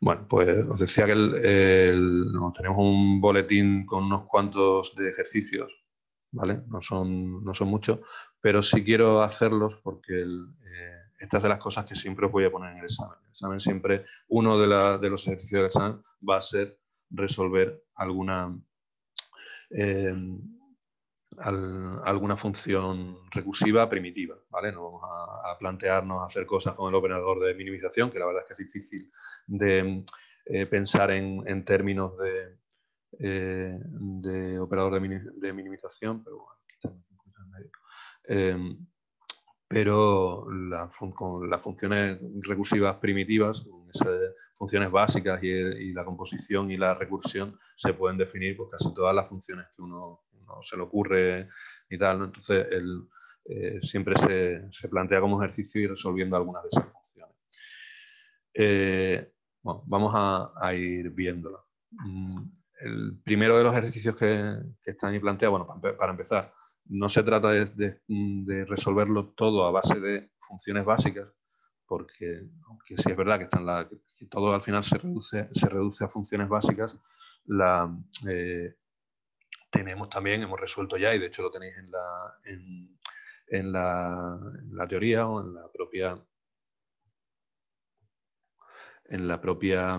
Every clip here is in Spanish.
Bueno, pues os decía que tenemos un boletín con unos cuantos de ejercicios, ¿vale? No son muchos, pero sí quiero hacerlos porque esta es de las cosas que siempre os voy a poner en el examen. El examen siempre, uno de los ejercicios del examen va a ser resolver eh, alguna función recursiva primitiva, ¿vale? No vamos a plantearnos hacer cosas con el operador de minimización, que la verdad es que es difícil de pensar en términos de operador de minimización, pero bueno, quitarme un poquito en medio. Pero con las funciones recursivas primitivas, con esas funciones básicas y la composición y la recursión, se pueden definir pues, casi todas las funciones que uno se le ocurre y tal, ¿no? Entonces, siempre se plantea como ejercicio ir resolviendo algunas de esas funciones. Bueno, vamos a ir viéndolo. El primero de los ejercicios que están ahí planteados, bueno, para empezar, no se trata de resolverlo todo a base de funciones básicas, porque aunque sí es verdad que todo al final se reduce a funciones básicas, hemos resuelto ya, y de hecho lo tenéis en la teoría o en la propia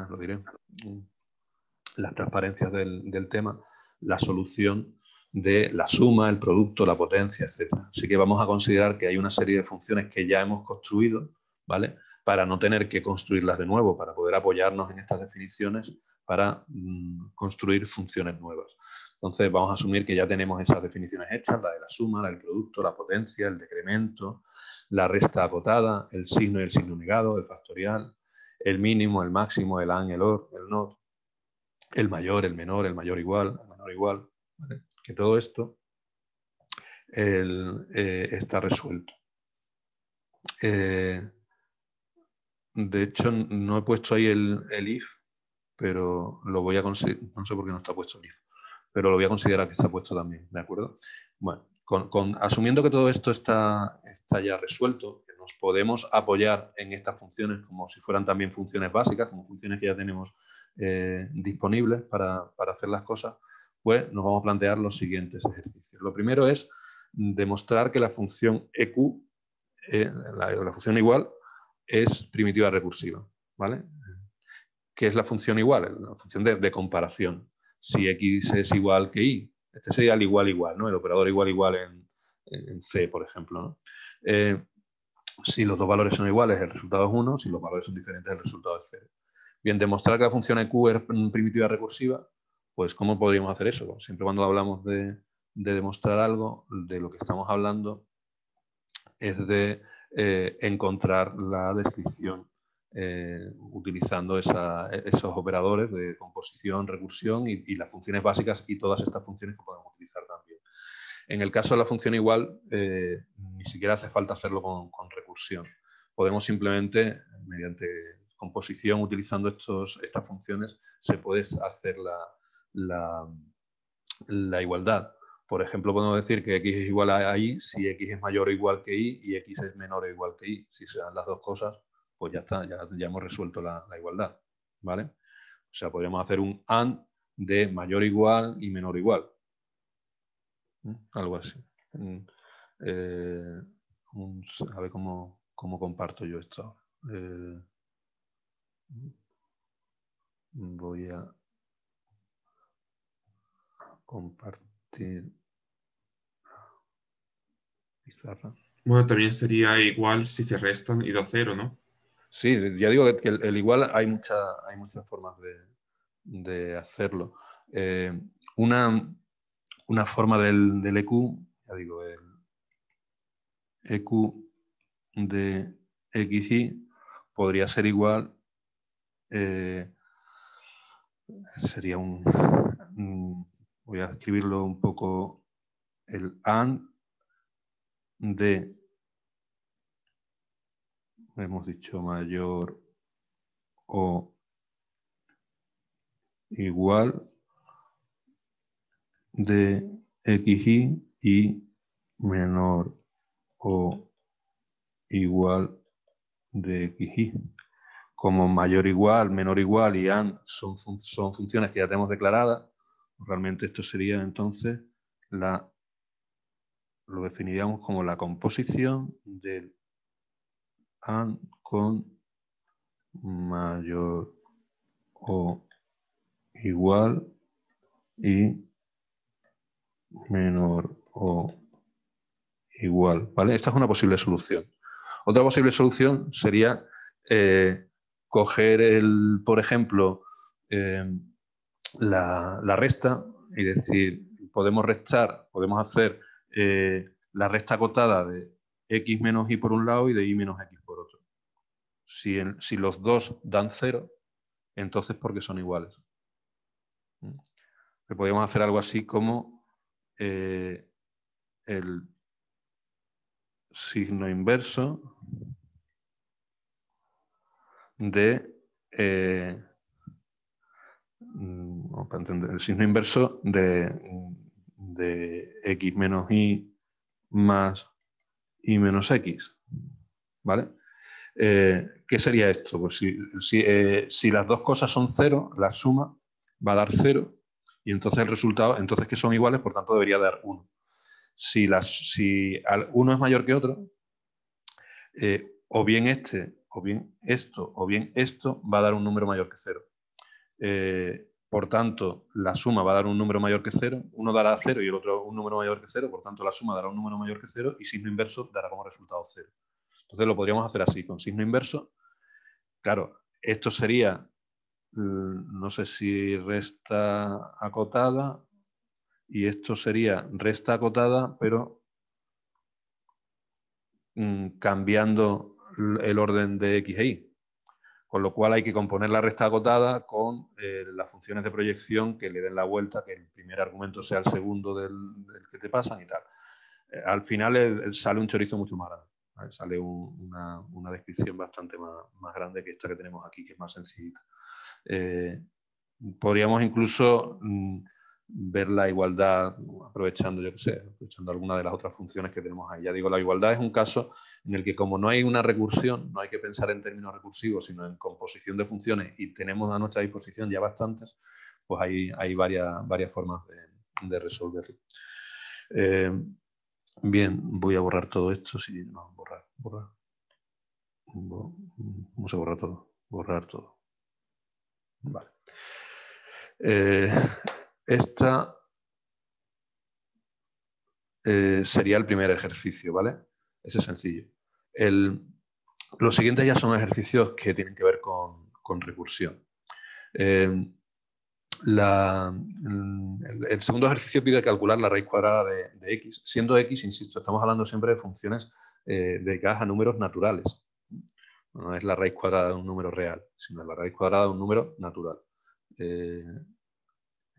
lo diré, las transparencias del tema, la solución de la suma, el producto, la potencia, etc. Así que vamos a considerar que hay una serie de funciones que ya hemos construido, ¿vale? Para no tener que construirlas de nuevo, para poder apoyarnos en estas definiciones para construir funciones nuevas. Entonces vamos a asumir que ya tenemos esas definiciones hechas, la de la suma, la del producto, la potencia, el decremento, la resta acotada, el signo y el signo negado, el factorial, el mínimo, el máximo, el AND, el OR, el NOT, el mayor, el mayor igual, el menor igual, ¿vale? Que todo esto está resuelto. De hecho, no he puesto ahí el if, pero lo voy a considerar, no sé por qué no está puesto el if, pero lo voy a considerar que está puesto también, ¿de acuerdo? Bueno, asumiendo que todo esto está ya resuelto, que nos podemos apoyar en estas funciones como si fueran también funciones básicas, como funciones que ya tenemos disponibles para hacer las cosas, pues nos vamos a plantear los siguientes ejercicios. Lo primero es demostrar que la función EQ, la función igual, es primitiva recursiva, ¿vale? ¿Qué es la función igual? La función de comparación. Si X es igual que Y, este sería el igual, ¿no? El operador igual en C, por ejemplo, ¿no? Si los dos valores son iguales, el resultado es 1, si los valores son diferentes, el resultado es 0. Bien, demostrar que la función EQ es primitiva recursiva, pues ¿cómo podríamos hacer eso? Siempre cuando hablamos de demostrar algo, de lo que estamos hablando es de encontrar la descripción utilizando esos operadores de composición, recursión y las funciones básicas y todas estas funciones que podemos utilizar también. En el caso de la función igual, ni siquiera hace falta hacerlo con recursión. Podemos simplemente, mediante composición, utilizando estas funciones, se puede hacer la igualdad. Por ejemplo, podemos decir que X es igual a Y si X es mayor o igual que Y y X es menor o igual que Y. Si se dan las dos cosas, pues ya está, ya hemos resuelto la igualdad, ¿vale? O sea, podríamos hacer un AND de mayor o igual y menor o igual. Algo así. A ver cómo comparto yo esto. Voy a compartir pizarra. Bueno, también sería igual si se restan y da 0, ¿no? Sí, ya digo que el igual hay muchas formas de hacerlo. Una forma del EQ, ya digo, el EQ de XY podría ser igual, sería voy a escribirlo un poco, el AND de, hemos dicho mayor o igual de XY y menor o igual de xy. Como mayor igual, menor igual y and son funciones que ya tenemos declaradas, realmente esto sería entonces lo definiríamos como la composición del and con mayor o igual y menor o igual, ¿vale? Esta es una posible solución. Otra posible solución sería coger por ejemplo, la resta y decir, podemos hacer la resta acotada de x menos y por un lado y de y menos x por otro. Si los dos dan 0, entonces porque son iguales. Podríamos hacer algo así como el signo inverso de para entender, el signo inverso de x menos y más y menos x, ¿vale? ¿Qué sería esto? Pues si las dos cosas son 0, la suma va a dar 0 y entonces el resultado, entonces que son iguales, por tanto debería dar 1. Si uno es mayor que otro, o bien o bien esto, o bien esto va a dar un número mayor que 0. Por tanto, la suma va a dar un número mayor que 0, uno dará 0 y el otro un número mayor que 0, por tanto la suma dará un número mayor que 0 y signo inverso dará como resultado 0. Entonces lo podríamos hacer así, con signo inverso. Claro, esto sería, no sé si resta acotada, y esto sería resta acotada, pero cambiando el orden de x e y. Con lo cual hay que componer la resta acotada con las funciones de proyección que le den la vuelta, que el primer argumento sea el segundo del que te pasan y tal. Al final sale un chorizo mucho más grande, ¿vale? Sale una descripción bastante más grande que esta que tenemos aquí, que es más sencillita. Podríamos incluso ver la igualdad aprovechando, yo qué sé, aprovechando alguna de las otras funciones que tenemos ahí. Ya digo, la igualdad es un caso en el que como no hay una recursión, no hay que pensar en términos recursivos, sino en composición de funciones y tenemos a nuestra disposición ya bastantes, pues hay varias formas de resolverlo. Bien, voy a borrar todo esto. Sí, no, borrar. Vamos a borrar todo. Borrar todo. Vale. Esta sería el primer ejercicio, ¿vale? Ese es sencillo. Los siguientes ya son ejercicios que tienen que ver con recursión. El segundo ejercicio pide calcular la raíz cuadrada de x. Siendo x, insisto, estamos hablando siempre de funciones dedicadas a números naturales. No es la raíz cuadrada de un número real, sino la raíz cuadrada de un número natural.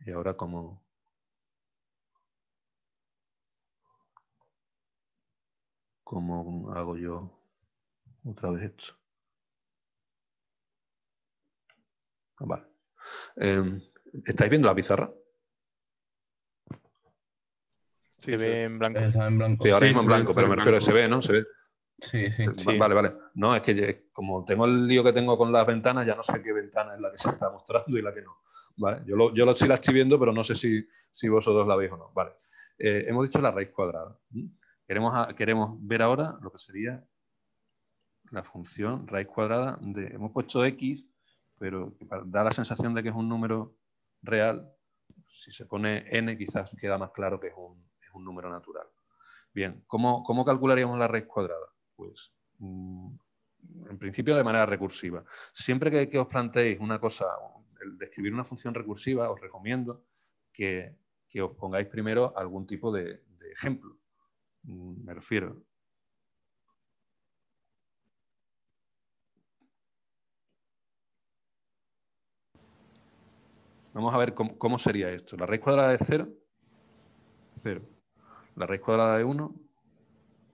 Y ahora, ¿cómo hago yo otra vez esto? Vale. ¿Estáis viendo la pizarra? Se ve en blanco. Está en blanco. Sí, ahora Sí, mismo en se ve blanco, pero me refiero a que se ve, ¿no? Se ve. Sí, sí. Sí. Vale. No, es que como tengo el lío que tengo con las ventanas, ya no sé qué ventana es la que se está mostrando y la que no. ¿Vale? Yo sí la estoy viendo, pero no sé si vosotros la veis o no. Vale. Hemos dicho la raíz cuadrada. Queremos ver ahora lo que sería la función raíz cuadrada de... Hemos puesto x, pero que da la sensación de que es un número real. Si se pone n, quizás queda más claro que es un número natural. Bien, ¿cómo calcularíamos la raíz cuadrada? Pues, en principio, de manera recursiva. Siempre que os planteéis una cosa, el describir una función recursiva, os recomiendo que os pongáis primero algún tipo de ejemplo. Me refiero. Vamos a ver cómo sería esto. La raíz cuadrada de 0, 0. La raíz cuadrada de 1,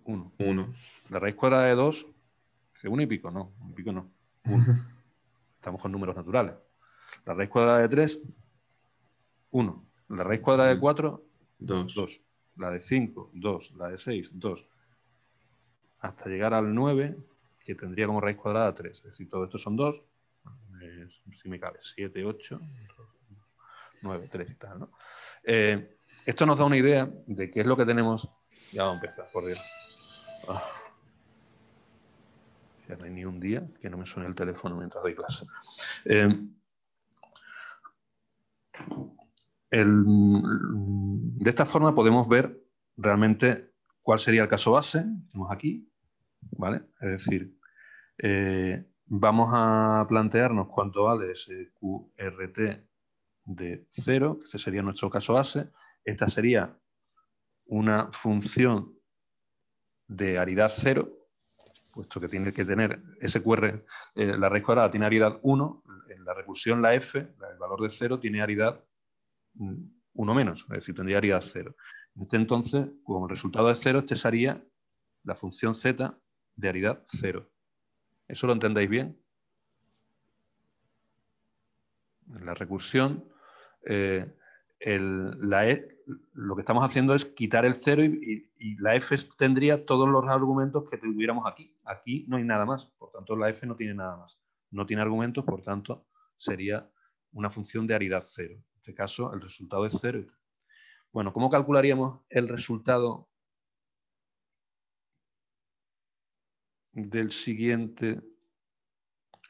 1. 1. La raíz cuadrada de 2, 1 y pico, no. 1. Estamos con números naturales. La raíz cuadrada de 3, 1. La raíz cuadrada de 4, 2. La de 5, 2. La de 6, 2. Hasta llegar al 9, que tendría como raíz cuadrada 3. Es decir, todo esto son 2. Si me cabe, 7, 8, 9, 3 y tal, ¿no? Esto nos da una idea de qué es lo que tenemos. Ya vamos a empezar, por Dios. Ya no hay ni un día que no me suene el teléfono mientras doy clase. De esta forma podemos ver realmente cuál sería el caso base. Tenemos aquí, ¿vale? Es decir, vamos a plantearnos cuánto vale ese QRT de 0, que este sería nuestro caso base. Esta sería una función de aridad 0, puesto que tiene que tener ese QR, la raíz cuadrada tiene aridad 1, en la recursión la f, el valor de 0, tiene aridad 1 menos, es decir, tendría aridad 0. Entonces, como el resultado es 0, este sería la función z de aridad 0. ¿Eso lo entendéis bien? En la recursión, lo que estamos haciendo es quitar el 0 y la f tendría todos los argumentos que tuviéramos aquí. Aquí no hay nada más, por tanto la f no tiene nada más. No tiene argumentos, por tanto sería una función de aridad 0. En este caso el resultado es 0. Bueno, ¿cómo calcularíamos el resultado del siguiente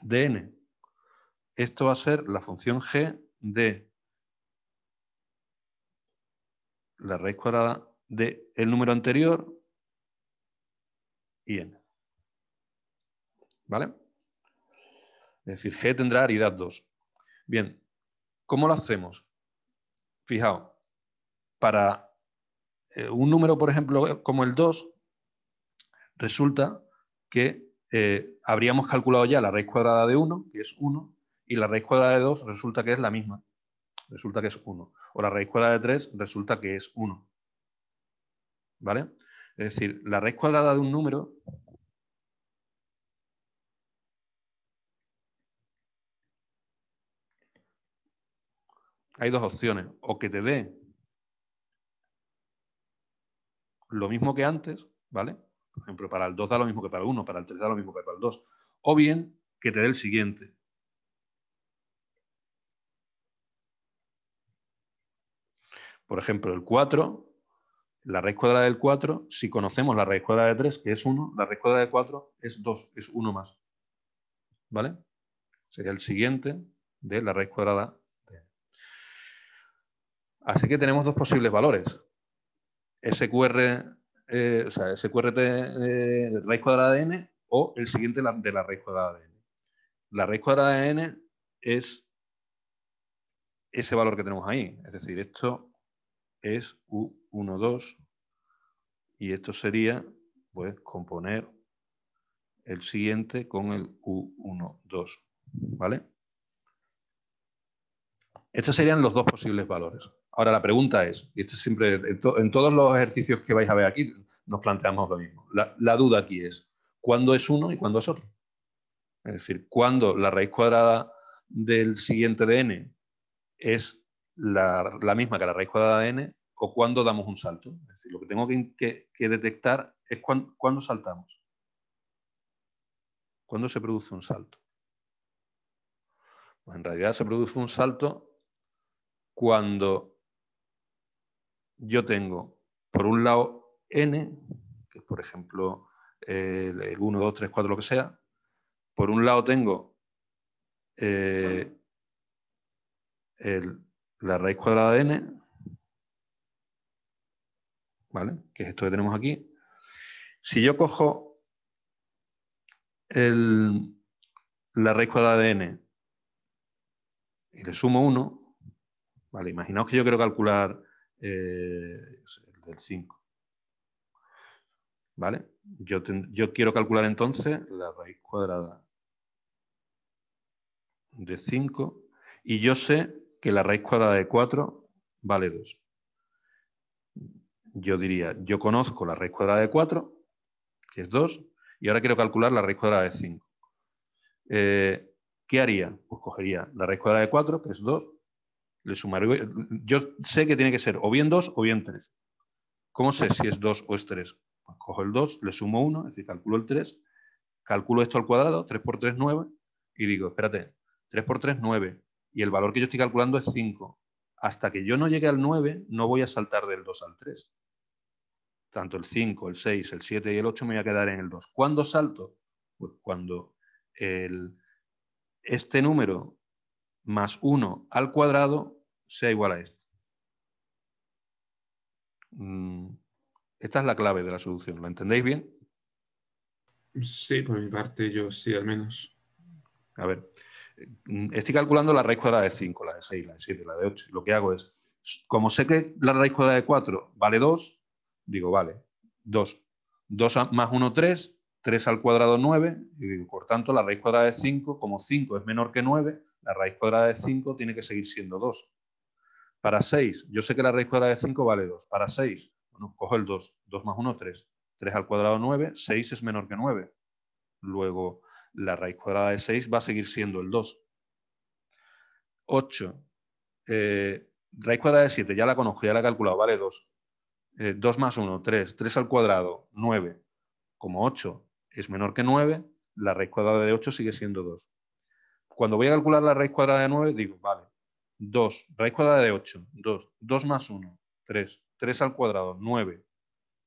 de n? Esto va a ser la función g de la raíz cuadrada del número anterior y n. ¿Vale? Es decir, g tendrá aridad 2. Bien, ¿cómo lo hacemos? Fijaos, para un número, por ejemplo, como el 2, resulta que habríamos calculado ya la raíz cuadrada de 1, que es 1, y la raíz cuadrada de 2 resulta que es la misma. Resulta que es 1. O la raíz cuadrada de 3 resulta que es 1. ¿Vale? Es decir, la raíz cuadrada de un número hay dos opciones. O que te dé lo mismo que antes, ¿vale? Por ejemplo, para el 2 da lo mismo que para el 1, para el 3 da lo mismo que para el 2. O bien que te dé el siguiente. Por ejemplo, el 4, la raíz cuadrada del 4, si conocemos la raíz cuadrada de 3, que es 1, la raíz cuadrada de 4 es 2, es 1 más. ¿Vale? Sería el siguiente de la raíz cuadrada de n. Así que tenemos dos posibles valores. SQR, o sea, SQRT de raíz cuadrada de n o el siguiente de la raíz cuadrada de n. La raíz cuadrada de n es ese valor que tenemos ahí. Es decir, esto es U12 y esto sería, pues, componer el siguiente con el U12. ¿Vale? Estos serían los dos posibles valores. Ahora la pregunta es, y esto siempre, en todos los ejercicios que vais a ver aquí, nos planteamos lo mismo. La duda aquí es, ¿cuándo es uno y cuándo es otro? Es decir, ¿cuándo la raíz cuadrada del siguiente de n es la misma que la raíz cuadrada de n o cuándo damos un salto? Es decir, lo que tengo que detectar es cuándo saltamos. ¿Cuándo se produce un salto? Pues en realidad se produce un salto cuando yo tengo, por un lado, n, que es, por ejemplo, el 1, 2, 3, 4, lo que sea. Por un lado tengo la raíz cuadrada de n, ¿vale? Que es esto que tenemos aquí. Si yo cojo la raíz cuadrada de n y le sumo 1, ¿vale? Imaginaos que yo quiero calcular el del 5. ¿Vale? Yo quiero calcular entonces la raíz cuadrada de 5 y yo sé que la raíz cuadrada de 4 vale 2. Yo diría, yo conozco la raíz cuadrada de 4, que es 2, y ahora quiero calcular la raíz cuadrada de 5. ¿Qué haría? Pues cogería la raíz cuadrada de 4, que es 2, le sumaría. Yo sé que tiene que ser o bien 2 o bien 3. ¿Cómo sé si es 2 o es 3? Pues cojo el 2, le sumo 1, es decir, calculo el 3, calculo esto al cuadrado, 3 por 3, 9, y digo, espérate, 3 por 3, 9, y el valor que yo estoy calculando es 5. Hasta que yo no llegue al 9, no voy a saltar del 2 al 3. Tanto el 5, el 6, el 7 y el 8 me voy a quedar en el 2. ¿Cuándo salto? Pues cuando este número más 1 al cuadrado sea igual a este. Esta es la clave de la solución. ¿La entendéis bien? Sí, por mi parte yo sí, al menos. A ver, estoy calculando la raíz cuadrada de 5, la de 6, la de 7, la de 8. Lo que hago es, como sé que la raíz cuadrada de 4 vale 2, digo, vale, 2. 2 más 1, 3, 3 al cuadrado 9, y digo, por tanto, la raíz cuadrada de 5, como 5 es menor que 9, la raíz cuadrada de 5 tiene que seguir siendo 2. Para 6, yo sé que la raíz cuadrada de 5 vale 2. Para 6, bueno, cojo el 2. 2 más 1, 3. 3 al cuadrado 9, 6 es menor que 9. Luego, la raíz cuadrada de 6 va a seguir siendo el 2. 8. Raíz cuadrada de 7, ya la conozco, ya la he calculado, vale 2. 2 más 1, 3. 3 al cuadrado, 9. Como 8 es menor que 9, la raíz cuadrada de 8 sigue siendo 2. Cuando voy a calcular la raíz cuadrada de 9, digo, vale, 2, raíz cuadrada de 8, 2. 2 más 1, 3. 3 al cuadrado, 9.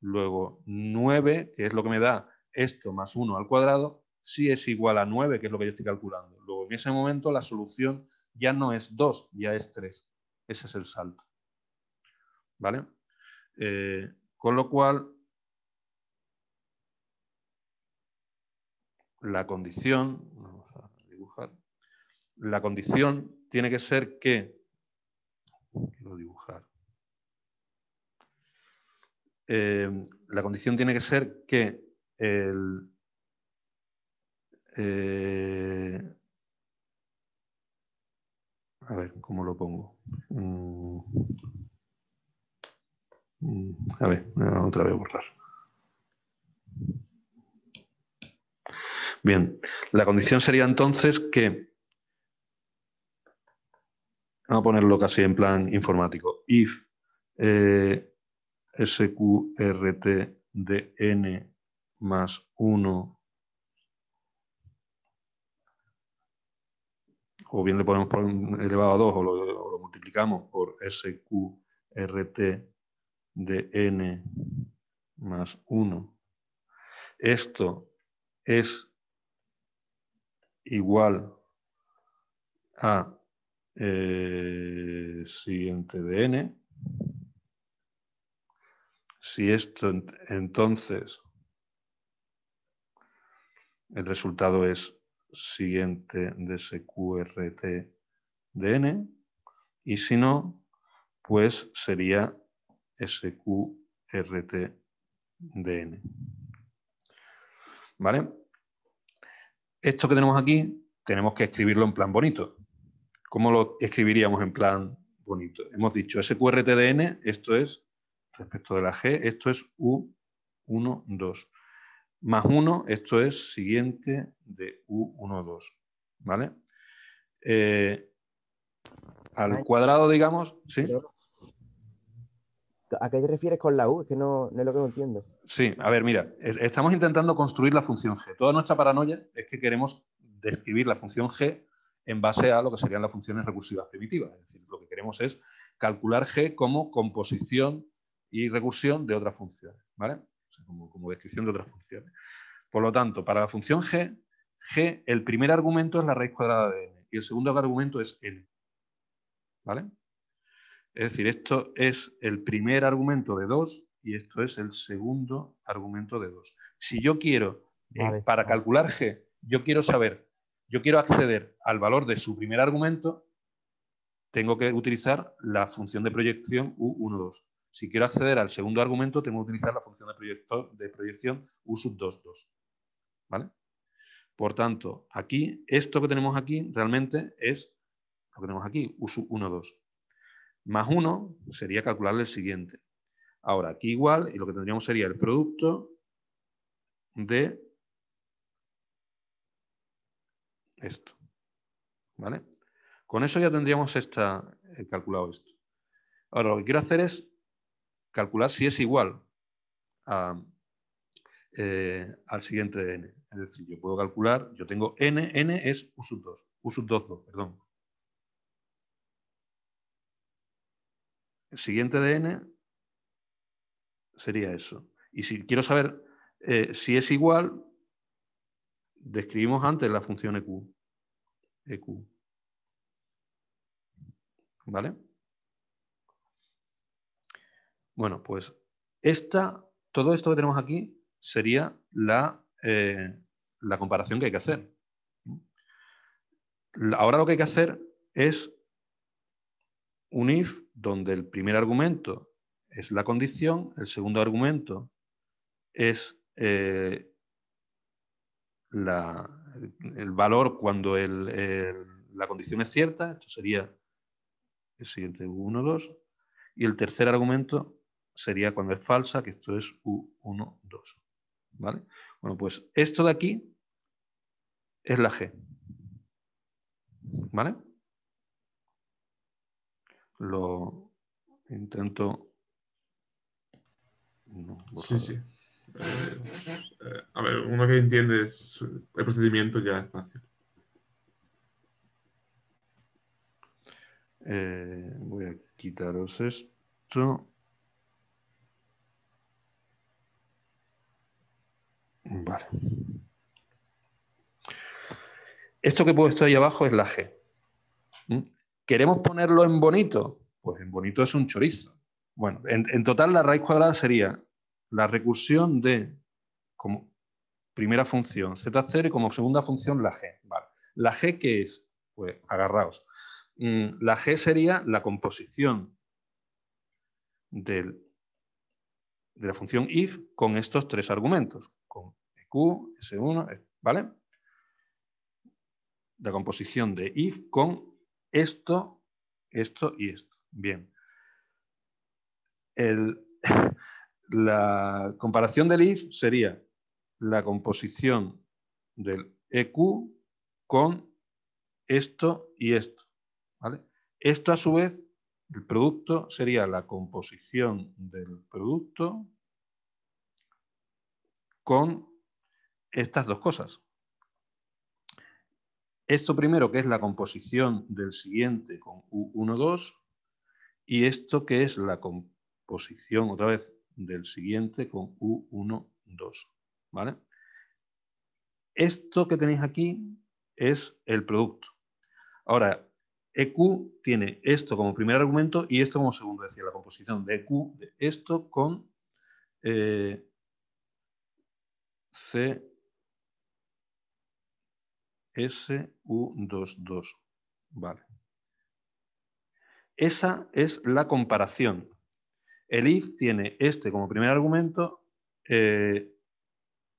Luego 9, que es lo que me da esto más 1 al cuadrado, sí es igual a 9, que es lo que yo estoy calculando. Luego en ese momento la solución ya no es 2, ya es 3. Ese es el salto. ¿Vale? Con lo cual, la condición, vamos a dibujar, la condición tiene que ser que, quiero dibujar, la condición tiene que ser que el, a ver, ¿cómo lo pongo? A ver, otra vez borrar. Bien, la condición sería entonces que, vamos a ponerlo casi en plan informático, if sqrt de n más 1, o bien le ponemos por elevado a 2 o lo multiplicamos por sqrt de n más 1. Esto es igual a siguiente de n. Si esto entonces el resultado es siguiente de sqrt de n, y si no, pues sería sqrt de n. ¿Vale? Esto que tenemos aquí tenemos que escribirlo en plan bonito. ¿Cómo lo escribiríamos en plan bonito? Hemos dicho sqrt de n, esto es, respecto de la g, esto es u1, 2. Más 1, esto es siguiente de u1, 2. ¿Vale? Al cuadrado, digamos, ¿sí? ¿A qué te refieres con la U? Es que no es lo que no entiendo. Sí, a ver, mira, estamos intentando construir la función g. Toda nuestra paranoia es que queremos describir la función g en base a lo que serían las funciones recursivas primitivas. Es decir, lo que queremos es calcular g como composición y recursión de otras funciones, ¿vale? O sea, como descripción de otras funciones. Por lo tanto, para la función g, el primer argumento es la raíz cuadrada de n y el segundo argumento es n, ¿vale? Es decir, esto es el primer argumento de 2 y esto es el segundo argumento de 2. Si yo quiero, para calcular g, yo quiero acceder al valor de su primer argumento, tengo que utilizar la función de proyección u1, 2. Si quiero acceder al segundo argumento, tengo que utilizar la función de proyección u sub 2, 2. ¿Vale? Por tanto, aquí, esto que tenemos aquí realmente es lo que tenemos aquí, u sub 1, 2. Más 1 sería calcularle el siguiente. Ahora, aquí igual, y lo que tendríamos sería el producto de esto. ¿Vale? Con eso ya tendríamos calculado esto. Ahora, lo que quiero hacer es calcular si es igual a al siguiente de n. Es decir, yo puedo calcular, yo tengo n es u sub 2, perdón. El siguiente de n sería eso. Y si quiero saber si es igual, describimos antes la función EQ. ¿Vale? Bueno, pues todo esto que tenemos aquí sería la comparación que hay que hacer. Ahora lo que hay que hacer es un if donde el primer argumento es la condición, el segundo argumento es el valor cuando la condición es cierta, esto sería el siguiente U1, 2, y el tercer argumento sería cuando es falsa, que esto es U1, 2. ¿Vale? Bueno, pues esto de aquí es la G. ¿Vale? Lo intento... No, Sí, sí. A ver, uno que entiende el procedimiento ya es fácil. Voy a quitaros esto. Vale. Esto que he puesto ahí abajo es la G. ¿Queremos ponerlo en bonito? Pues en bonito es un chorizo. Bueno, en total la raíz cuadrada sería la recursión de como primera función z0 y como segunda función la G. Vale. ¿La G qué es? Pues agarraos. La G sería la composición de la función if con estos tres argumentos, con EQ, S1, ¿vale? La composición de if con esto, esto y esto. Bien. La comparación del if sería la composición del EQ con esto y esto. ¿Vale? Esto a su vez, el producto sería la composición del producto con estas dos cosas. Esto primero que es la composición del siguiente con U1, 2 y esto que es la composición otra vez del siguiente con U1, 2. ¿Vale? Esto que tenéis aquí es el producto. Ahora, EQ tiene esto como primer argumento y esto como segundo, es decir, la composición de EQ de esto con C SU22. Vale. Esa es la comparación. El if tiene este como primer argumento,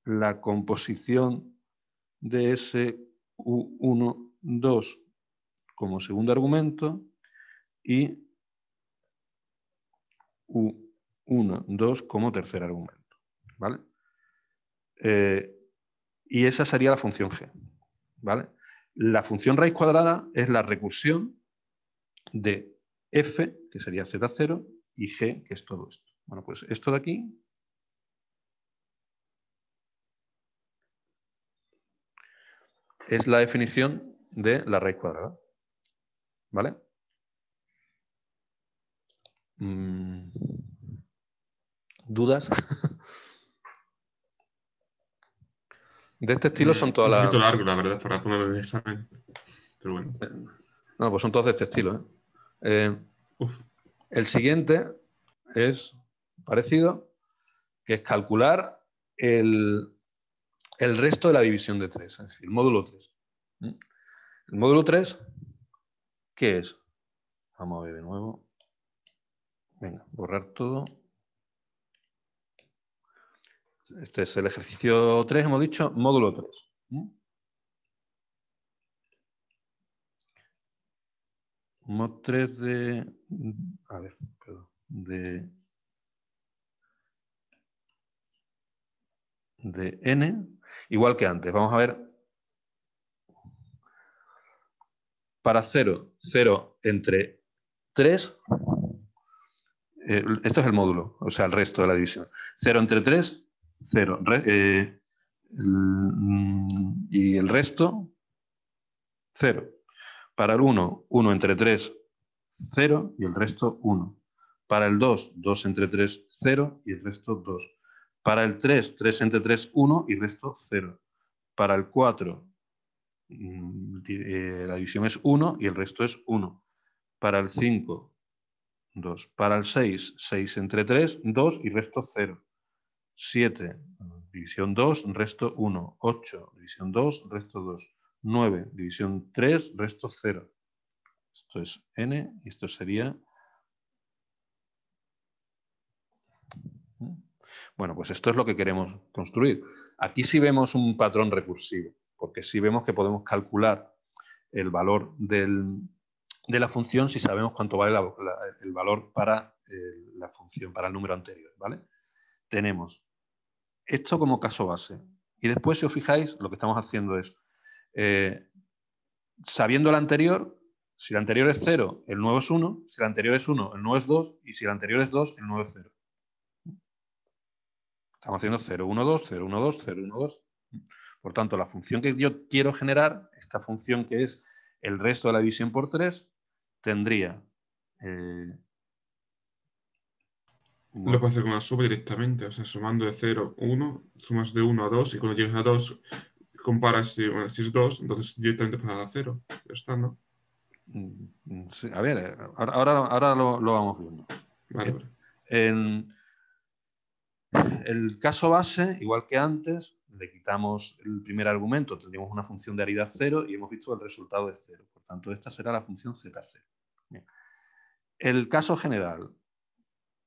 la composición de ese U1, 2 como segundo argumento y U1, 2 como tercer argumento. ¿Vale? Y esa sería la función G. ¿Vale? La función raíz cuadrada es la recursión de f, que sería z0, y g, que es todo esto. Bueno, pues esto de aquí es la definición de la raíz cuadrada. ¿Vale? ¿Dudas? De este estilo son todas las... Un poquito largo, la verdad, para poner el examen. Pero bueno. No, pues son todos de este estilo. El siguiente es parecido, que es calcular el resto de la división de 3, es decir, el módulo 3. El módulo 3, ¿qué es? Vamos a ver de nuevo. Venga, borrar todo. Este es el ejercicio 3, hemos dicho, módulo 3. Mod 3 de... A ver, perdón. De n, igual que antes. Vamos a ver. Para 0, 0 entre 3... esto es el módulo, o sea, el resto de la división. 0 entre 3 0. Y el resto, 0. Para el 1, 1 entre 3, 0 y el resto 1. Para el 2, 2 entre 3, 0 y el resto 2. Para el 3, 3 entre 3, 1 y el resto 0. Para el 4, la división es 1 y el resto es 1. Para el 5, 2. Para el 6, 6 entre 3, 2 y resto 0. 7, división 2, resto 1. 8, división 2, resto 2. 9, división 3, resto 0. Esto es n y esto sería... Bueno, pues esto es lo que queremos construir. Aquí sí vemos un patrón recursivo, porque sí vemos que podemos calcular el valor de la función si sabemos cuánto vale el valor para la función, para el número anterior, ¿vale? Tenemos esto como caso base. Y después, si os fijáis, lo que estamos haciendo es, sabiendo el anterior, si el anterior es 0, el nuevo es 1, si el anterior es 1, el nuevo es 2, y si el anterior es 2, el nuevo es 0. Estamos haciendo 0, 1, 2, 0, 1, 2, 0, 1, 2. Por tanto, la función que yo quiero generar, esta función que es el resto de la división por 3, tendría... Lo puedes hacer con una suma directamente, o sea, sumando de 0, 1, sumas de 1 a 2 y cuando llegas a 2 comparas si es 2, entonces directamente pasas a 0. Ya está, ¿no? Sí, a ver, ahora lo vamos viendo. Vale. En el caso base, igual que antes, le quitamos el primer argumento, tendríamos una función de aridad 0 y hemos visto que el resultado es 0. Por tanto, esta será la función z0. Bien. El caso general,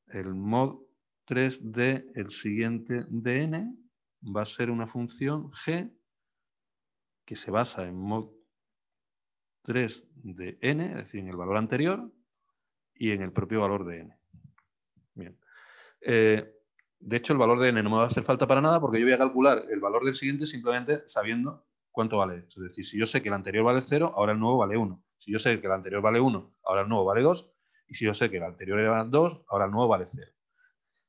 el mod 3 de el siguiente de n va a ser una función g que se basa en mod 3 de n, es decir, en el valor anterior y en el propio valor de n. Bien. De hecho, el valor de n no me va a hacer falta para nada porque yo voy a calcular el valor del siguiente simplemente sabiendo cuánto vale esto. Es decir, si yo sé que el anterior vale 0, ahora el nuevo vale 1. Si yo sé que el anterior vale 1, ahora el nuevo vale 2. Y si yo sé que el anterior era 2, ahora el nuevo vale 0.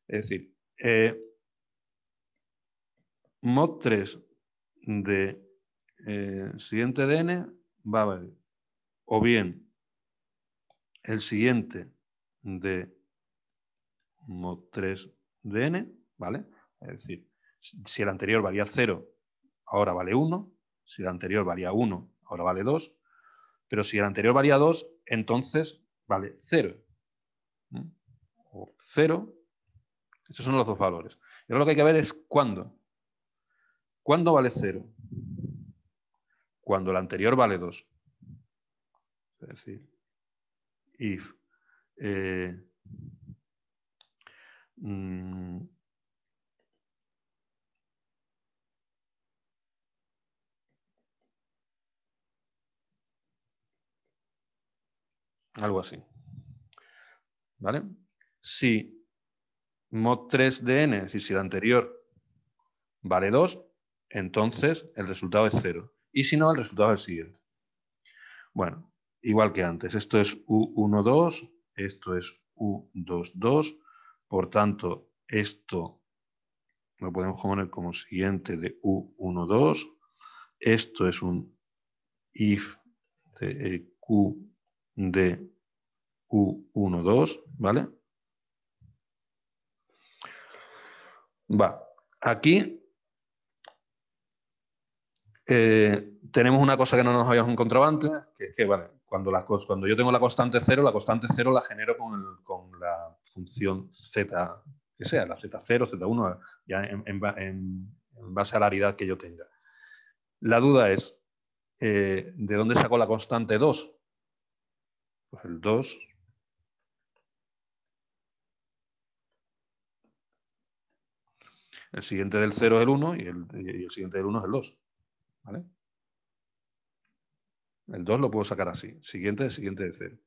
Es decir, mod 3 de siguiente de n va a valer o bien el siguiente de mod 3 de n, ¿vale? Es decir, si el anterior valía 0, ahora vale 1. Si el anterior valía 1, ahora vale 2. Pero si el anterior valía 2, entonces vale 0. O 0. Estos son los dos valores. Y ahora lo que hay que ver es cuándo. ¿Cuándo vale 0? Cuando el anterior vale 2. Es decir, if algo así. ¿Vale? Si mod 3 de n, es decir, si el anterior vale 2, entonces el resultado es 0. Y si no, el resultado es el siguiente. Bueno, igual que antes. Esto es U12, esto es U22. Por tanto, esto lo podemos poner como siguiente de U12. Esto es un if de Q de U12, ¿vale? Va. Aquí tenemos una cosa que no nos habíamos encontrado antes, que es que, vale, cuando yo tengo la constante 0 la genero con la función z, que sea, la z0, z1, ya en base a la aridad que yo tenga. La duda es, ¿de dónde saco la constante 2? Pues el 2... El siguiente del 0 es el 1 y el siguiente del 1 es el 2. ¿Vale? El 2 lo puedo sacar así. Siguiente de 0.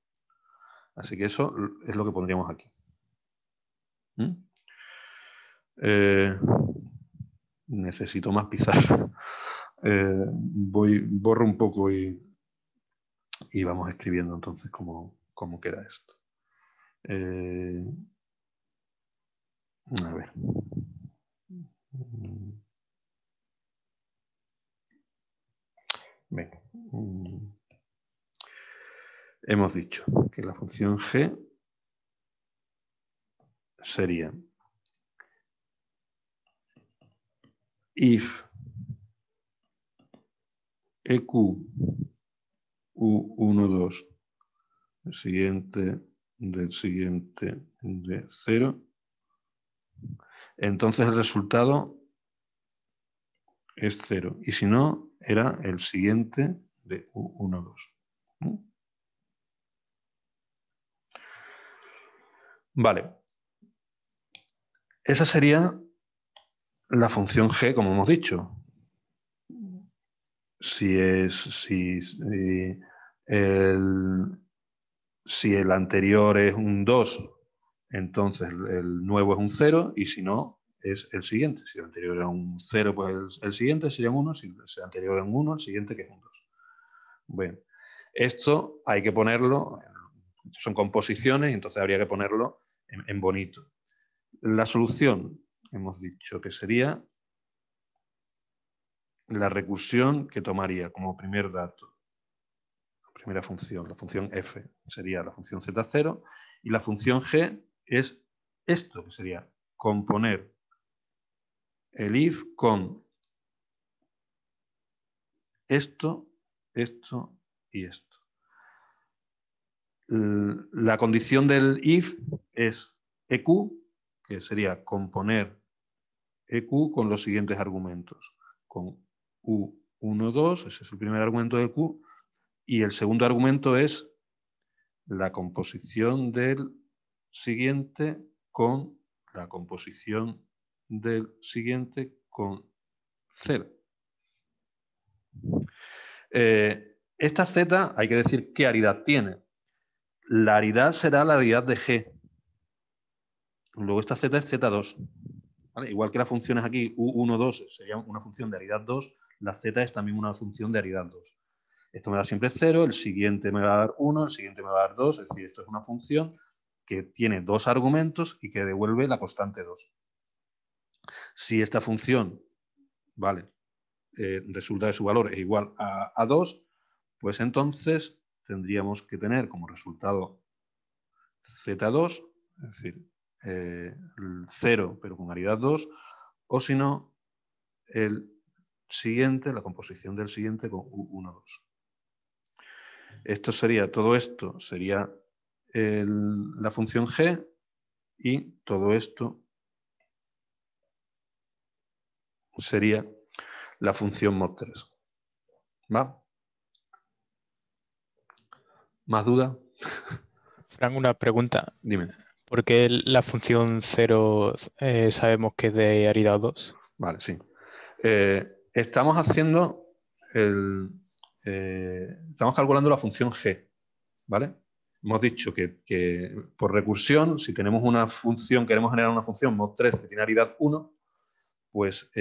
Así que eso es lo que pondríamos aquí. Necesito más pizarra. Borro un poco y vamos escribiendo entonces cómo queda esto. A ver. Venga. Hemos dicho que la función g sería if eq u1, 2 el siguiente del siguiente de 0, entonces el resultado es 0. Y si no, era el siguiente de u1, 2. Vale. Esa sería la función g, como hemos dicho. Si el anterior es un 2, entonces el nuevo es un 0, y si no, es el siguiente. Si el anterior era un 0, pues el siguiente sería un 1. Si el anterior era un 1, el siguiente que es un 2. Bueno, esto hay que ponerlo, son composiciones, entonces habría que ponerlo en bonito. La solución, hemos dicho que sería la recursión que tomaría como primer dato, la primera función, la función f, sería la función z0, y la función g es esto, que sería componer el if con esto, esto y esto. La condición del if es eq, que sería componer eq con los siguientes argumentos, con u1, 2, ese es el primer argumento de q, y el segundo argumento es la composición del siguiente con la composición del siguiente con 0. Esta z hay que decir qué aridad tiene. La aridad será la aridad de g. Luego esta z es z2. ¿Vale? Igual que las funciones aquí, u1, 2 sería una función de aridad 2, la z es también una función de aridad 2. Esto me da siempre 0, el siguiente me va a dar 1, el siguiente me va a dar 2, es decir, esto es una función que tiene dos argumentos y que devuelve la constante 2. Si esta función, vale, resulta que su valor es igual a 2, pues entonces tendríamos que tener como resultado z2, es decir, el 0 pero con aridad 2, o si no, el siguiente, la composición del siguiente con u1, 2. Esto sería, todo esto sería la función g, y todo esto sería la función mod3. ¿Va? ¿Más duda? Fran, una pregunta. Dime. ¿Por qué la función 0 sabemos que es de aridad 2? Vale, sí. Estamos haciendo estamos calculando la función g, ¿vale? Hemos dicho que por recursión, si tenemos una función, queremos generar una función mod3 que tiene aridad 1, pues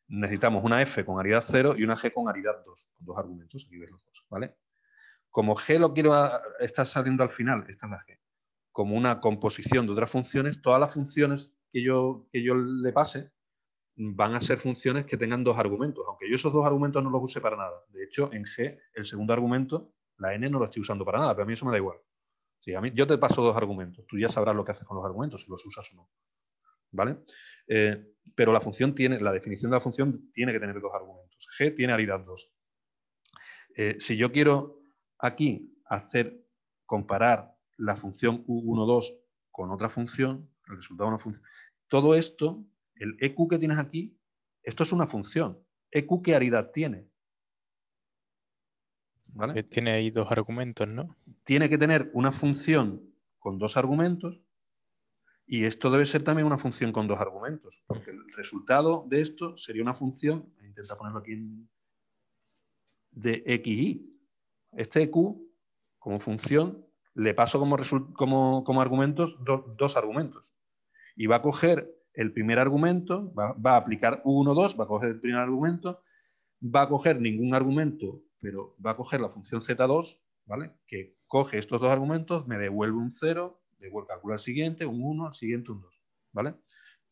necesitamos una f con aridad 0 y una g con aridad 2, con dos argumentos, aquí ves los dos, ¿vale? Como g lo quiero, está saliendo al final, esta es la g, como una composición de otras funciones, todas las funciones que yo le pase van a ser funciones que tengan dos argumentos, aunque yo esos dos argumentos no los use para nada. De hecho, en g, el segundo argumento, la n no lo estoy usando para nada, pero a mí eso me da igual. Sí, yo te paso dos argumentos, tú ya sabrás lo que haces con los argumentos, si los usas o no. ¿Vale? Pero la función la definición de la función tiene que tener dos argumentos. G tiene aridad 2. Si yo quiero aquí comparar la función u1, 2 con otra función, el resultado de una función, todo esto, el eq que tienes aquí, esto es una función. ¿Eq qué aridad tiene? ¿Vale? Tiene ahí dos argumentos, ¿no? Tiene que tener una función con dos argumentos, y esto debe ser también una función con dos argumentos, porque el resultado de esto sería una función, intenta ponerlo aquí de xy. Este eq, como función, le paso como argumentos dos argumentos. Y va a coger el primer argumento, va a aplicar u1, 2, va a coger el primer argumento, va a coger ningún argumento, pero va a coger la función z2, ¿vale? Que coge estos dos argumentos, me devuelve un 0, calcula el siguiente, un 1, el siguiente un 2, ¿vale?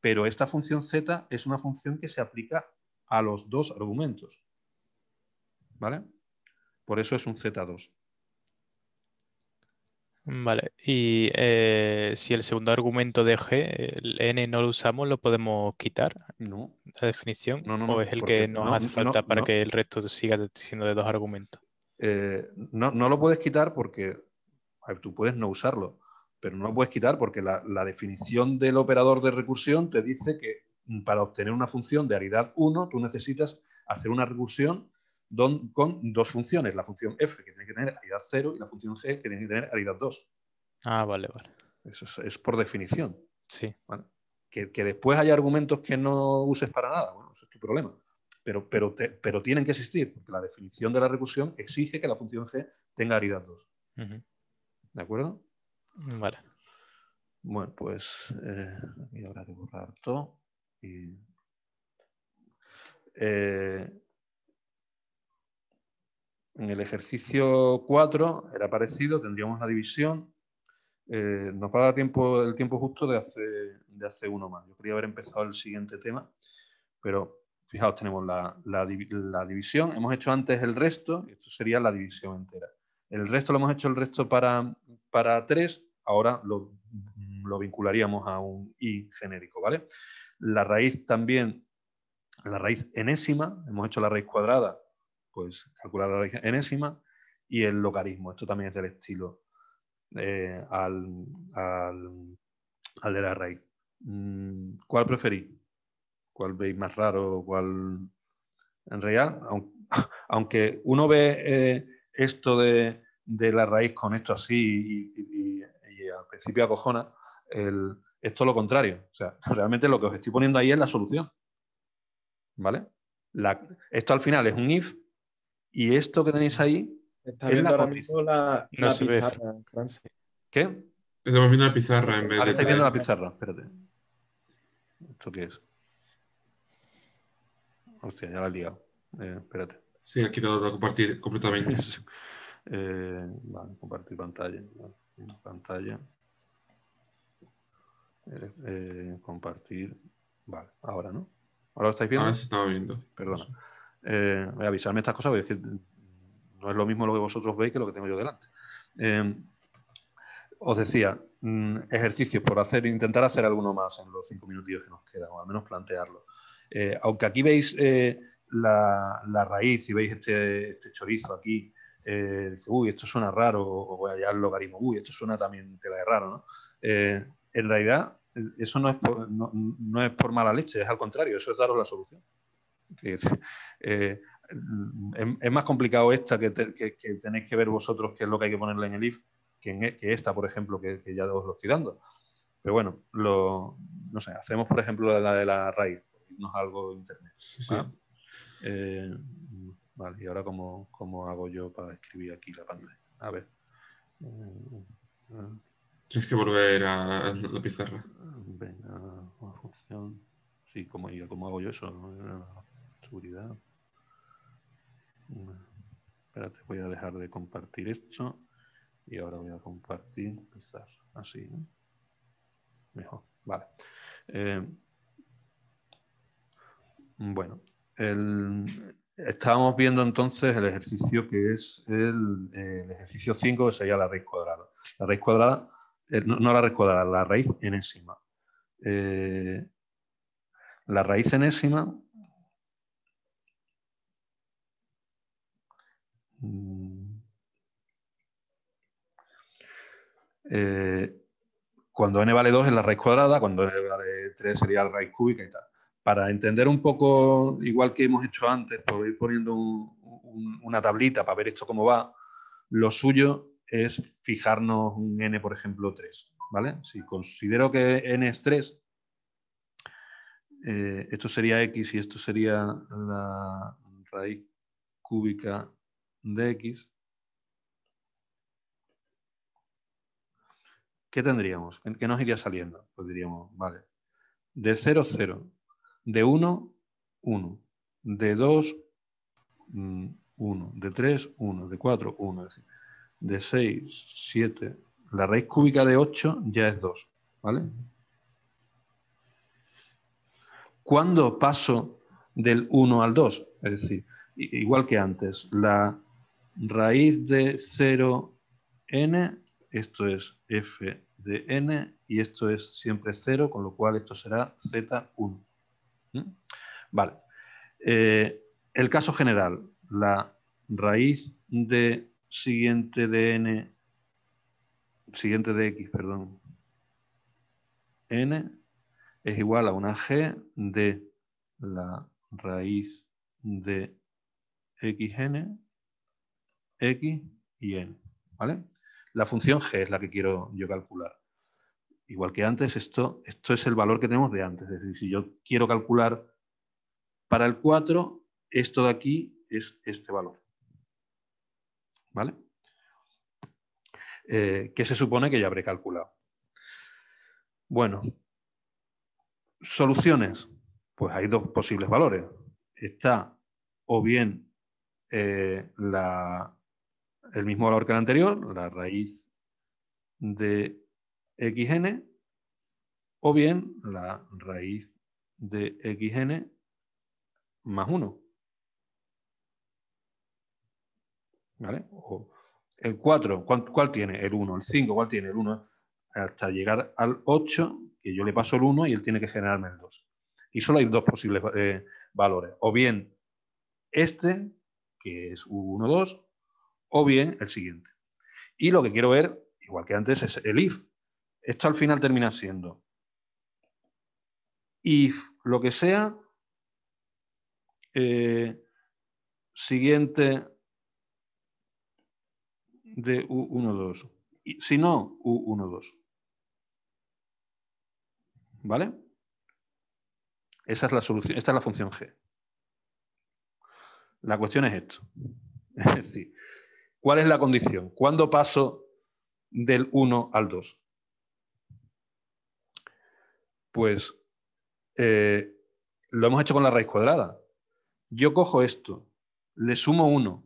pero esta función z es una función que se aplica a los dos argumentos. ¿Vale? Por eso es un z2. Vale, y si el segundo argumento de G, el n no lo usamos, ¿lo podemos quitar, No, la definición? no, ¿O es el porque que nos hace falta para que el resto siga siendo de dos argumentos? No lo puedes quitar porque a ver, tú puedes no usarlo, pero no lo puedes quitar porque la definición del operador de recursión te dice que para obtener una función de aridad 1 tú necesitas hacer una recursión con dos funciones, la función f que tiene que tener aridad 0 y la función g que tiene que tener aridad 2. Ah, vale. Eso es por definición. Sí. ¿Vale? Que después haya argumentos que no uses para nada, bueno, eso es tu problema. Pero tienen que existir, porque la definición de la recursión exige que la función g tenga aridad 2. ¿De acuerdo? Vale. Bueno, pues aquí habrá que borrar todo. Y, en el ejercicio 4 era parecido, tendríamos la división. Nos va a dar el tiempo justo de hacer uno más. Yo quería haber empezado el siguiente tema, pero fijaos, tenemos la división. Hemos hecho antes el resto, esto sería la división entera. El resto lo hemos hecho el resto para 3, ahora lo vincularíamos a un i genérico, ¿vale? La raíz también, la raíz enésima, hemos hecho la raíz cuadrada, pues calcular la raíz enésima, y el logaritmo, esto también es del estilo al de la raíz. ¿Cuál preferís? ¿Cuál veis más raro? ¿Cuál en realidad? Aunque uno ve esto de la raíz con esto así y al principio acojona, esto es lo contrario. O sea, realmente lo que os estoy poniendo ahí es la solución. ¿Vale? Esto al final es un if y esto que tenéis ahí Está es viendo la ahora condición. mismo la No se ve. pizarra, Fran. ¿Qué? Estamos viendo la pizarra en vez Ahora de estáis viendo la PDF. pizarra. Espérate. ¿Esto qué es? Hostia, ya la he liado. Espérate. Sí, ha quitado de compartir completamente. Vale, compartir pantalla. Vale, pantalla. Compartir. Vale, ahora, ¿no? ¿Ahora lo estáis viendo? Ahora se estaba viendo. Perdona. Voy a avisarme estas cosas porque es que no es lo mismo lo que vosotros veis que lo que tengo yo delante. Os decía, ejercicios por intentar hacer alguno más en los 5 minutillos que nos quedan, o al menos plantearlo. Aunque aquí veis la raíz y veis este chorizo aquí, dice, uy, esto suena raro, o voy allá al logaritmo, uy, esto suena también tela de raro, ¿no? En realidad, eso no es por mala leche, es al contrario, eso es daros la solución. Es más complicado esta que tenéis que ver vosotros qué es lo que hay que ponerle en el if que esta, por ejemplo, que ya os lo estoy dando. Pero bueno, no sé, hacemos, por ejemplo, la de la raíz, irnos a algo de internet. Sí. Vale, y ahora ¿cómo hago yo para escribir aquí la pantalla? A ver. Tienes que volver a la pizarra. Venga, una función. Sí, ¿cómo hago yo eso? Seguridad. Espérate, voy a dejar de compartir esto y ahora voy a compartir pizarra. Así, ¿no? Mejor, vale. Bueno, estábamos viendo entonces el ejercicio que es el ejercicio 5, que sería la raíz cuadrada. La raíz cuadrada, no la raíz cuadrada, la raíz enésima. La raíz enésima cuando n vale 2 es la raíz cuadrada, cuando n vale 3 sería la raíz cúbica y tal. Para entender un poco, igual que hemos hecho antes, por ir poniendo una tablita para ver esto cómo va, lo suyo es fijarnos un n, por ejemplo, 3. ¿Vale? Si considero que n es 3, esto sería x y esto sería la raíz cúbica de x. ¿Qué tendríamos? ¿Qué nos iría saliendo? Pues diríamos, vale, de 0, 0, de 1, 1, de 2, 1, de 3, 1, de 4, 1, es decir, de 6, 7, la raíz cúbica de 8 ya es 2, ¿vale? ¿cuándo paso del 1 al 2? Es decir, igual que antes, la raíz de 0n, esto es f de n, y esto es siempre 0, con lo cual esto será z1. Vale. El caso general, la raíz de siguiente de n, siguiente de x, perdón, n, es igual a una g de la raíz de xn, x y n, ¿vale? La función g es la que quiero yo calcular. Igual que antes, esto es el valor que tenemos de antes. Es decir, si yo quiero calcular para el 4, esto de aquí es este valor. ¿Vale? Que se supone que ya habré calculado. Bueno, soluciones. Pues hay dos posibles valores. Está o bien el mismo valor que el anterior, la raíz de xn, o bien la raíz de xn más 1. ¿Vale? O el 4, ¿cuál tiene? El 1. El 5, ¿cuál tiene? El 1. Hasta llegar al 8, que yo le paso el 1 y él tiene que generarme el 2. Y solo hay dos posibles valores. O bien este, que es U1, 2, o bien el siguiente. Y lo que quiero ver, igual que antes, es el if. Esto al final termina siendo if lo que sea, siguiente de U1, 2. Y, si no, U1, 2. ¿Vale? Esa es la solución, esta es la función g. La cuestión es esto. Es decir, ¿cuál es la condición? ¿Cuándo paso del 1 al 2? Pues lo hemos hecho con la raíz cuadrada. Yo cojo esto, le sumo 1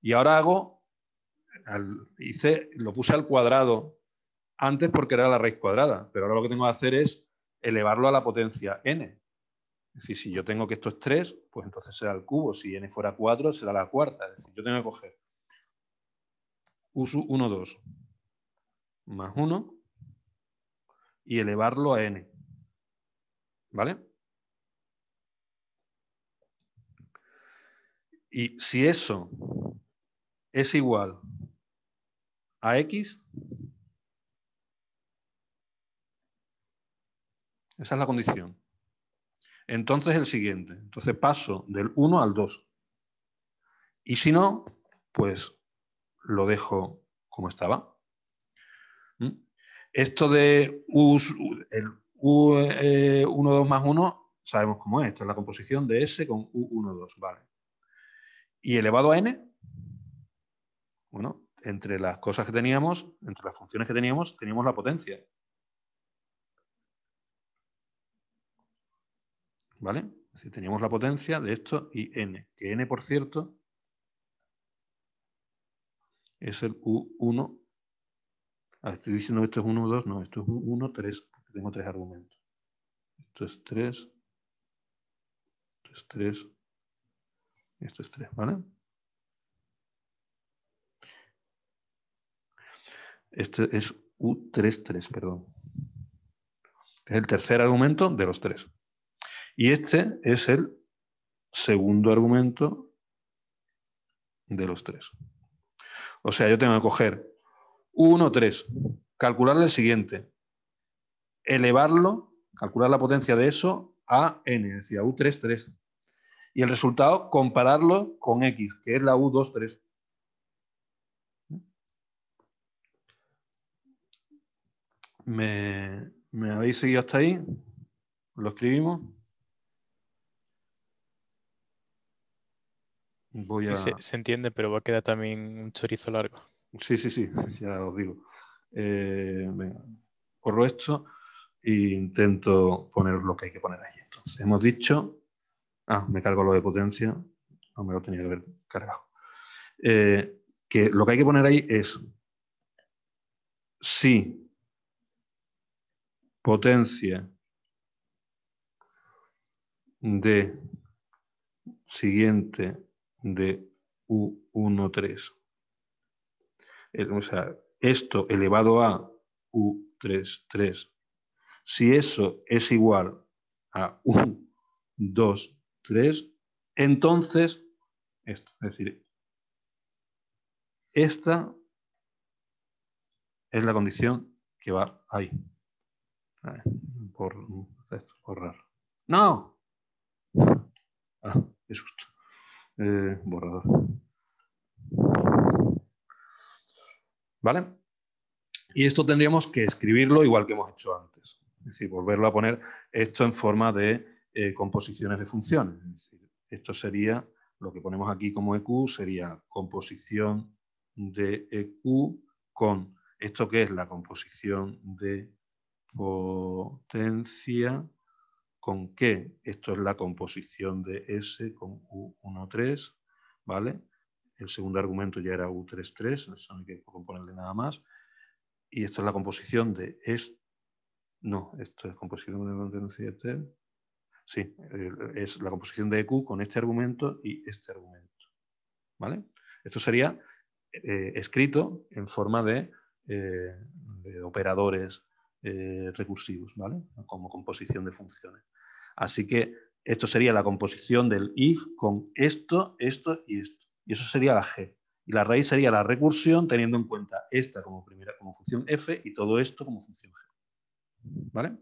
y ahora lo puse al cuadrado antes porque era la raíz cuadrada, pero ahora lo que tengo que hacer es elevarlo a la potencia n. Es decir, si yo tengo que esto es 3, pues entonces será el cubo. Si n fuera 4, será la cuarta. Es decir, yo tengo que coger U1, 2 más 1 y elevarlo a n. ¿Vale? Y si eso es igual a x, esa es la condición. Entonces el siguiente. Entonces paso del 1 al 2. Y si no, pues lo dejo como estaba. Esto de el U1, 2 más 1, sabemos cómo es. Esta es la composición de S con U1, 2. Vale. Y elevado a n, bueno, entre las cosas que teníamos, entre las funciones que teníamos la potencia. ¿Vale? Es decir, teníamos la potencia de esto y n. Que n, por cierto, es el U1. Estoy diciendo que esto es 1, 2. No, esto es 1, 3. Porque tengo 3 argumentos. Esto es 3. Esto es 3. Esto es 3, ¿vale? Este es U33, perdón. Es el tercer argumento de los 3. Y este es el segundo argumento de los 3. O sea, yo tengo que coger U1, 3, calcularle el siguiente, elevarlo, calcular la potencia de eso a n, es decir, a U3, 3. Y el resultado, compararlo con x, que es la U2, 3. ¿Me habéis seguido hasta ahí? ¿Lo escribimos? Voy a... Sí, se entiende, pero va a quedar también un chorizo largo. Sí, ya os digo. Venga, corro esto e intento poner lo que hay que poner ahí. Entonces, hemos dicho... me cargo lo de potencia. No me lo tenía que haber cargado. Que lo que hay que poner ahí es si potencia de siguiente de U13. O sea, esto elevado a U33. Si eso es igual a U23, entonces esto. Es decir, esta es la condición que va ahí. Borrar. ¡No! Ah, qué susto. Borrador. ¿Vale? Y esto tendríamos que escribirlo igual que hemos hecho antes. Es decir, volverlo a poner esto en forma de composiciones de funciones. Es decir, esto sería, lo que ponemos aquí como EQ, sería composición de EQ con esto que es la composición de potencia, con que esto es la composición de S con U13, ¿vale? El segundo argumento ya era U33, eso no hay que componerle nada más. Y esto es la composición de esto. No, esto es composición de potencia T. Sí, es la composición de EQ con este argumento y este argumento. ¿Vale? Esto sería escrito en forma de operadores recursivos, ¿vale? Como composición de funciones. Así que esto sería la composición del if con esto, esto y esto. Y eso sería la G. Y la raíz sería la recursión teniendo en cuenta esta como función f y todo esto como función g. ¿Vale?